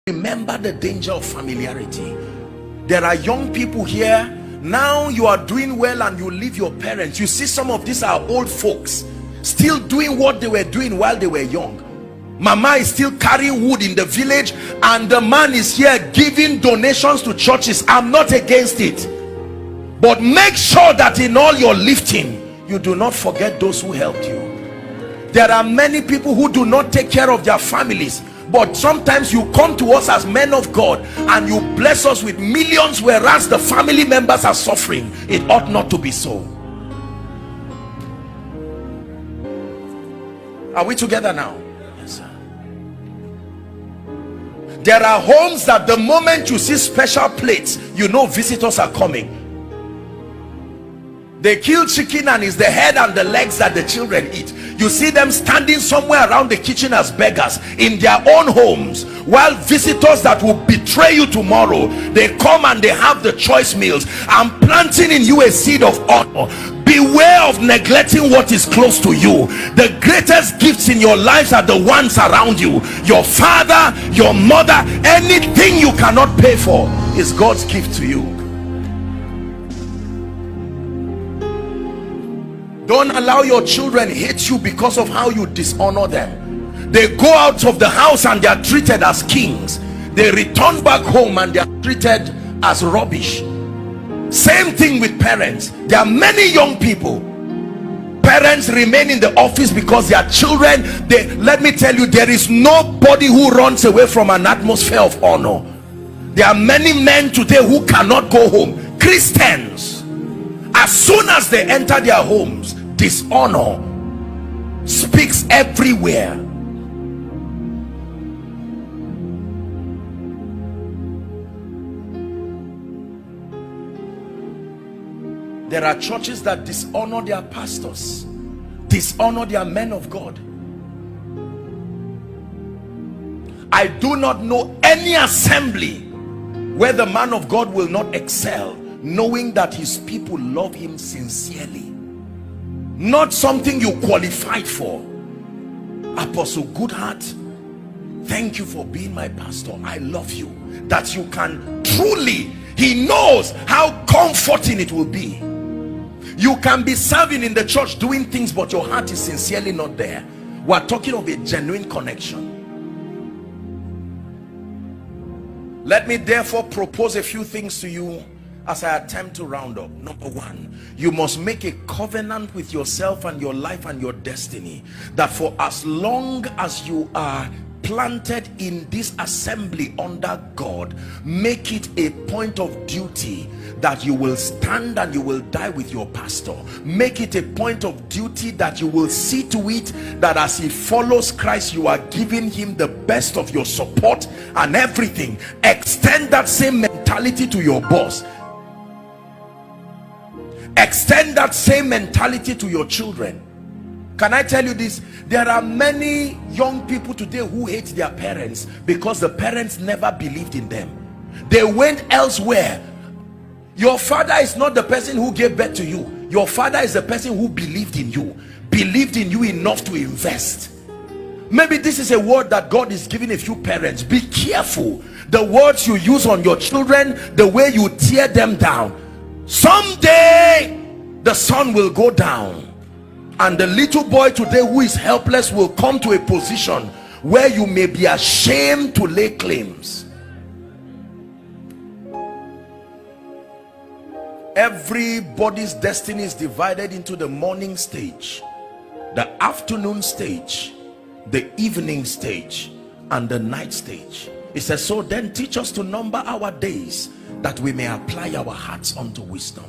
Remember the danger of familiarity. There are young people here now. You are doing well and you leave your parents. You see, some of these are old folks still doing what they were doing while they were young. Mama is still carrying wood in the village and the man is here giving donations to churches. I'm not against it, but make sure that in all your lifting you do not forget those who helped you. There are many people who do not take care of their families, but sometimes you come to us as men of God and you bless us with millions, whereas the family members are suffering. It ought not to be so. Are we together now? Yes, sir. There are homes that the moment you see special plates, you know visitors are coming. They kill chicken and it's the head and the legs that the children eat. You see them standing somewhere around the kitchen as beggars in their own homes, while visitors that will betray you tomorrow, they come and they have the choice meals. I'm planting in you a seed of honor. Beware of neglecting what is close to you. The greatest gifts in your lives are the ones around you. Your father, your mother, anything you cannot pay for is God's gift to you. Don't allow your children hate you because of how you dishonor them. They go out of the house and they are treated as kings. They return back home and they are treated as rubbish. Same thing with parents. There are many young people, parents remain in the office because their children, let me tell you, there is nobody who runs away from an atmosphere of honor. There are many men today who cannot go home. Christians, as soon as they enter their homes, dishonor speaks everywhere. There are churches that dishonor their pastors, dishonor their men of God. I do not know any assembly where the man of God will not excel, knowing that his people love him sincerely. Not something you qualified for. Apostle Goodheart, thank you for being my pastor. I love you. That you can truly, he knows how comforting it will be. You can be serving in the church doing things, but your heart is sincerely not there. We're talking of a genuine connection. Let me therefore propose a few things to you as I attempt to round up. Number one, you must make a covenant with yourself and your life and your destiny, that for as long as you are planted in this assembly under God, make it a point of duty that you will stand and you will die with your pastor. Make it a point of duty that you will see to it that as he follows Christ, you are giving him the best of your support and everything. Extend that same mentality to your boss. Extend that same mentality to your children. Can I tell you this? There are many young people today who hate their parents because the parents never believed in them. They went elsewhere. Your father is not the person who gave birth to you. Your father is the person who believed in you enough to invest. Maybe this is a word that God is giving a few parents. Be careful the words you use on your children, the way you tear them down. Someday the sun will go down and the little boy today who is helpless will come to a position where you may be ashamed to lay claims. Everybody's destiny is divided into the morning stage, the afternoon stage, the evening stage, and the night stage. It says, so then teach us to number our days, that we may apply our hearts unto wisdom.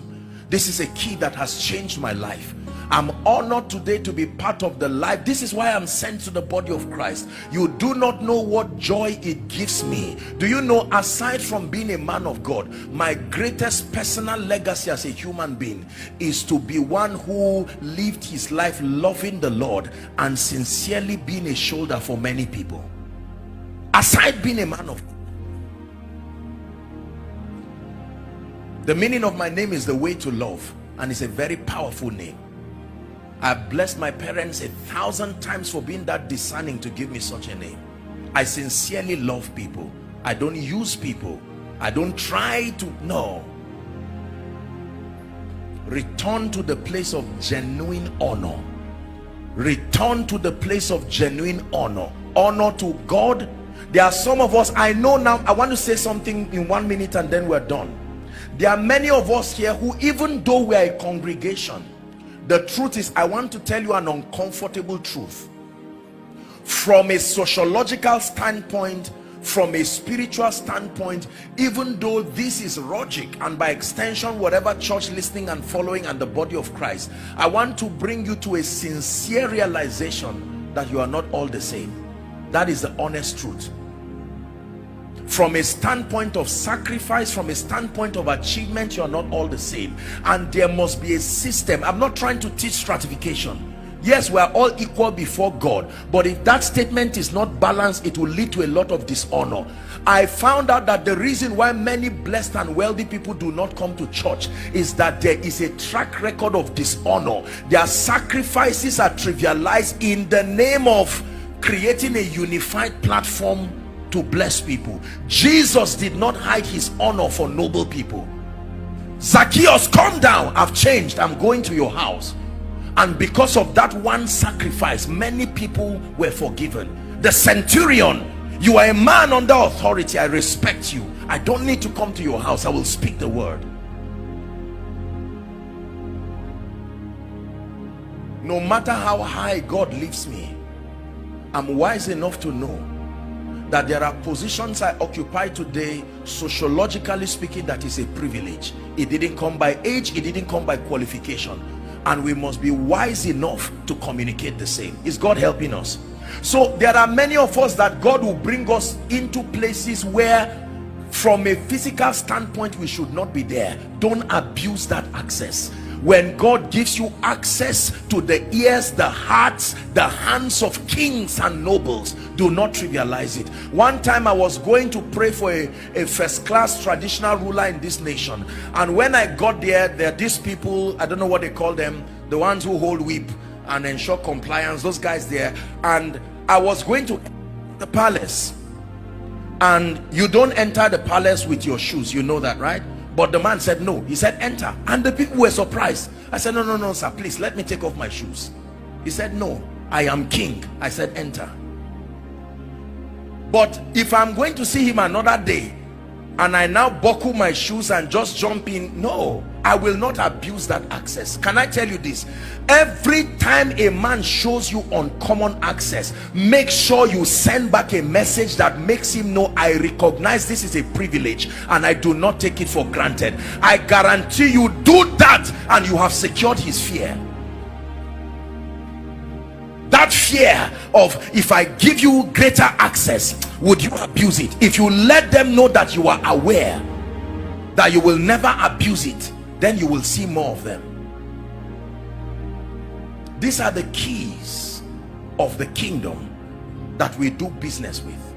This is a key that has changed my life. I'm honored today to be part of the life. This is why I'm sent to the body of Christ. You do not know what joy it gives me. Do you know, aside from being a man of God, my greatest personal legacy as a human being is to be one who lived his life loving the Lord and sincerely being a shoulder for many people. Aside being a man of God. The meaning of my name is the way to love, and it's a very powerful name. I've blessed my parents 1,000 times for being that discerning to give me such a name. I sincerely love people. I don't use people. I don't try to, no. Return to the place of genuine honor. Return to the place of genuine honor. Honor to God. There are some of us, I know now, I want to say something in 1 minute and then we're done. There are many of us here who, even though we are a congregation, the truth is, I want to tell you an uncomfortable truth. From a sociological standpoint, from a spiritual standpoint, even though this is logic, and by extension whatever church listening and following and the body of Christ, I want to bring you to a sincere realization that you are not all the same. That is the honest truth. From a standpoint of sacrifice, from a standpoint of achievement, you are not all the same, and there must be a system. I'm not trying to teach stratification. Yes, we are all equal before God, but if that statement is not balanced, it will lead to a lot of dishonor. I found out that the reason why many blessed and wealthy people do not come to church is that there is a track record of dishonor. Their sacrifices are trivialized in the name of creating a unified platform to bless people. Jesus did not hide his honor for noble people. Zacchaeus, come down, I've changed, I'm going to your house. And because of that one sacrifice, many people were forgiven. The centurion, you are a man under authority, I respect you, I don't need to come to your house, I will speak the word. No matter how high God lifts me, I'm wise enough to know that there are positions I occupy today, sociologically speaking, that is a privilege. It didn't come by age, it didn't come by qualification, and we must be wise enough to communicate the same. Is God helping us? So there are many of us that God will bring us into places where from a physical standpoint we should not be there. Don't abuse that access. When God gives you access to the ears, the hearts, the hands of kings and nobles, do not trivialize it. One time I was going to pray for a first-class traditional ruler in this nation, and when I got there, there are these people, I don't know what they call them, the ones who hold whip and ensure compliance, those guys there. And I was going to the palace, and you don't enter the palace with your shoes, you know that, right? But the man said no. He said enter, and the people were surprised. I said no sir, please let me take off my shoes. He said no, I am king. I said enter. But if I'm going to see him another day and I now buckle my shoes and just jump in, no, I will not abuse that access. Can I tell you this? Every time a man shows you uncommon access, make sure you send back a message that makes him know, I recognize this is a privilege and I do not take it for granted. I guarantee you, do that and you have secured his fear. That fear of, if I give you greater access, would you abuse it? If you let them know that you are aware that you will never abuse it, then you will see more of them. These are the keys of the kingdom that we do business with.